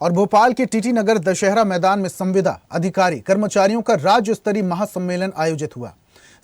और भोपाल के टीटी नगर दशहरा मैदान में संविदा अधिकारी कर्मचारियों का राज्य स्तरीय महासम्मेलन आयोजित हुआ।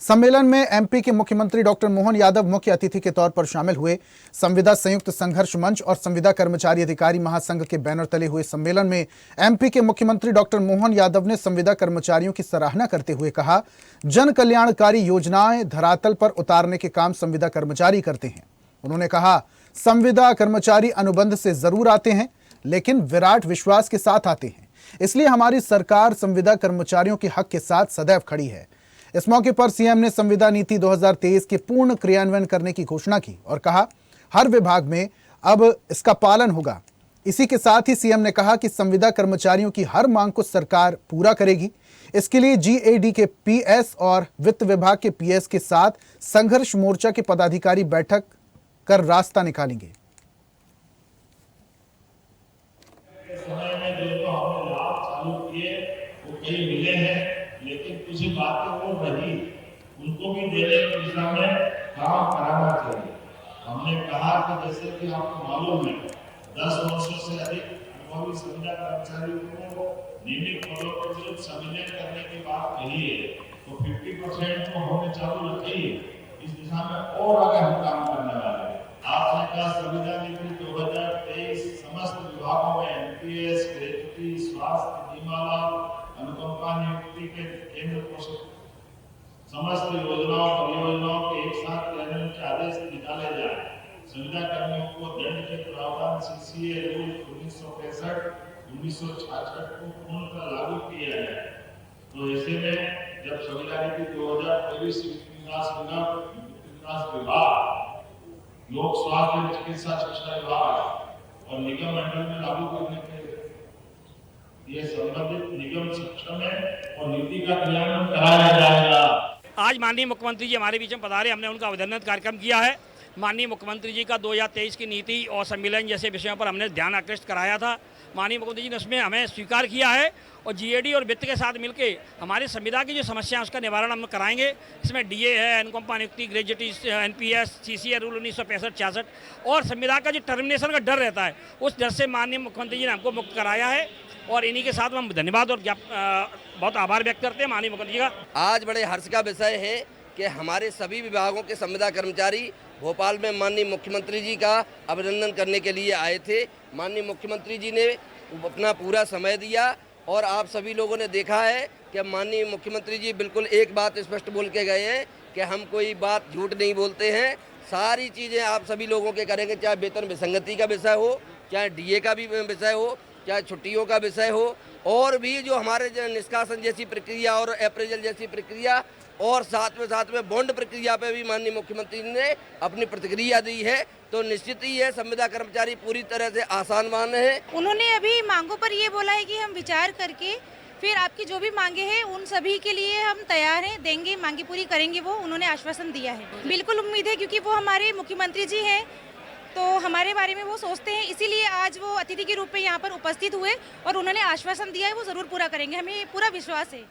सम्मेलन में एमपी के मुख्यमंत्री डॉक्टर मोहन यादव मुख्य अतिथि के तौर पर शामिल हुए। संविदा संयुक्त संघर्ष मंच और संविदा कर्मचारी अधिकारी महासंघ के बैनर तले हुए सम्मेलन में एमपी के मुख्यमंत्री डॉक्टर मोहन यादव ने संविदा कर्मचारियों की सराहना करते हुए कहा, जन कल्याणकारी योजनाएं धरातल पर उतारने के काम संविदा कर्मचारी करते हैं। उन्होंने कहा, संविदा कर्मचारी अनुबंध से जरूर आते हैं, लेकिन विराट विश्वास के साथ आते हैं। इसलिए हमारी सरकार संविदा कर्मचारियों के हक के साथ सदैव खड़ी है। इस मौके पर सीएम ने संविदा नीति 2023 के पूर्ण क्रियान्वयन करने की घोषणा की और कहा, हर विभाग में अब इसका पालन होगा। इसी के साथ ही सीएम ने कहा कि संविदा कर्मचारियों की हर मांग को सरकार पूरा करेगी। इसके लिए जीएडी के पीएस और वित्त विभाग के पीएस के साथ संघर्ष मोर्चा के पदाधिकारी बैठक कर रास्ता निकालेंगे। समय में जो हमने लाभ चालू किए वो कई मिले हैं, लेकिन कुछ बातें वो रही, उनको भी देने की दिशा में काम कराना चाहिए। हमने कहा कि जैसे कि आपको मालूम है 10 वर्षों से अधिक अनुभवी संविदा कर्मचारियों को नियमित पदों पर जो सम्मिलित करने की बात कही है, तो 50% तो हमने चालू रखी है। इस दिशा में और आगे हम काम करने वाले हैं। आपने कहा संविदा नीति 2023 समस्त विभागों में एनपीएस, ग्रेजुटी, स्वास्थ्य, बीमा लाभ, अनुकंपा नियुक्ति के केंद्र पोषक समस्त योजनाओं परियोजनाओं के एक साथ क्रियान्वयन के आदेश निकाले जाए। संविदा कर्मियों को दंड के प्रावधान सीसीए रूल 1965-1966 को पूर्णतः लागू किया जाए। तो ऐसे में जब संविदा नीति 2023 विकास विभाग, लोक स्वास्थ्य एवं चिकित्सा शिक्षा विभाग और निगम मंडल में लागू करने के ये संबंधित निगम शिक्षा में और नीति का क्रियान्वयन कराया जाएगा। आज माननीय मुख्यमंत्री जी हमारे बीच में पधारे, हमने उनका अभिनंदन कार्यक्रम किया है। माननीय मुख्यमंत्री जी का 2023 की नीति और सम्मेलन जैसे विषयों पर हमने ध्यान आकृष्ट कराया था। माननीय मुख्यमंत्री जी ने उसमें हमें स्वीकार किया है और जीएडी और वित्त के साथ मिलकर हमारी संविदा की जो समस्या है उसका निवारण हम कराएंगे। इसमें डीए है, अनुकंपा नियुक्ति, ग्रेजुटी, एनपीएस, सीसीए रूल 1965-66 और संविदा का जो टर्मिनेशन का डर रहता है उस डर से माननीय मुख्यमंत्री जी ने हमको मुक्त कराया है और इन्हीं के साथ हम धन्यवाद और बहुत आभार व्यक्त करते हैं माननीय मुख्यमंत्री जी का। आज बड़े हर्ष का विषय है कि हमारे सभी विभागों के संविदा कर्मचारी भोपाल में माननीय मुख्यमंत्री जी का अभिनंदन करने के लिए आए थे। माननीय मुख्यमंत्री जी ने अपना पूरा समय दिया और आप सभी लोगों ने देखा है कि माननीय मुख्यमंत्री जी बिल्कुल एक बात स्पष्ट बोल के गए हैं कि हम कोई बात झूठ नहीं बोलते हैं। सारी चीज़ें आप सभी लोगों के करेंगे, चाहे वेतन विसंगति का विषय हो, चाहे डीए का भी विषय हो, चाहे छुट्टियों का विषय हो, और भी जो हमारे निष्कासन जैसी प्रक्रिया और अप्रेजल जैसी प्रक्रिया और साथ में बॉन्ड प्रक्रिया पे भी माननीय मुख्यमंत्री ने अपनी प्रतिक्रिया दी है। तो निश्चित ही है संविदा कर्मचारी पूरी तरह से आसानवान है। उन्होंने अभी मांगों पर ये बोला है कि हम विचार करके फिर आपकी जो भी मांगे हैं उन सभी के लिए हम तैयार हैं, देंगे, मांगे पूरी करेंगे, वो उन्होंने आश्वासन दिया है। बिल्कुल उम्मीद है, क्योंकि वो हमारे मुख्यमंत्री जी हैं तो हमारे बारे में वो सोचते हैं, इसीलिए आज वो अतिथि के रूप में यहाँ पर उपस्थित हुए और उन्होंने आश्वासन दिया है वो जरूर पूरा करेंगे, हमें पूरा विश्वास है।